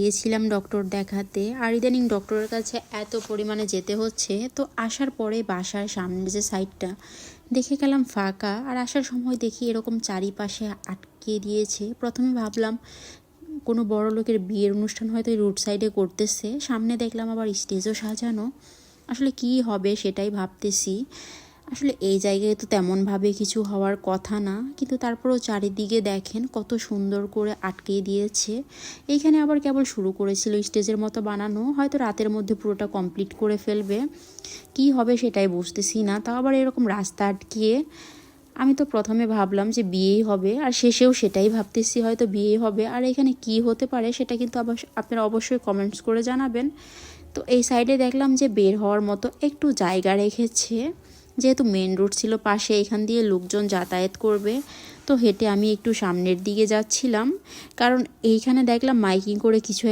গিয়েছিলাম ডক্টর দেখাতে, আর ইদানিং ডক্টরের কাছে এত পরিমাণে যেতে হচ্ছে, তো আসার পরে বাসার সামনের যে সাইডটা দেখে গেলাম ফাঁকা, আর আসার সময় দেখি এরকম চারিপাশে আটকে দিয়েছে। প্রথমে ভাবলাম কোনো বড় লোকের বিয়ের অনুষ্ঠান হয়তো এই রোড সাইডে করতেছে, সামনে দেখলাম আবার স্টেজও সাজানো। আসলে কি হবে সেটাই ভাবতেছি। আসলে এই জায়গায় তো তেমনভাবে কিছু হওয়ার কথা না, কিন্তু তারপরেও চারিদিকে দেখেন কত সুন্দর করে আটকে দিয়েছে। এইখানে আবার কেবল শুরু করেছিল স্টেজের মতো বানানো, হয়তো রাতের মধ্যে পুরোটা কমপ্লিট করে ফেলবে। কি হবে সেটাই বুঝতেছি না, তাও আবার এরকম রাস্তা আটকিয়ে। আমি তো প্রথমে ভাবলাম যে বিয়েই হবে, আর শেষেও সেটাই ভাবতেছি হয়তো বিয়েই হবে। আর এখানে কি হতে পারে সেটা কিন্তু আবার আপনারা অবশ্যই কমেন্টস করে জানাবেন। তো এই সাইডে দেখলাম যে বের হওয়ার মতো একটু জায়গা রেখেছে, যেহেতু মেন রোড ছিল পাশে, এখান দিয়ে লোকজন যাতায়াত করবে। তো হেঁটে আমি একটু সামনের দিকে যাচ্ছিলাম, কারণ এইখানে দেখলাম মাইকিং করে কিছু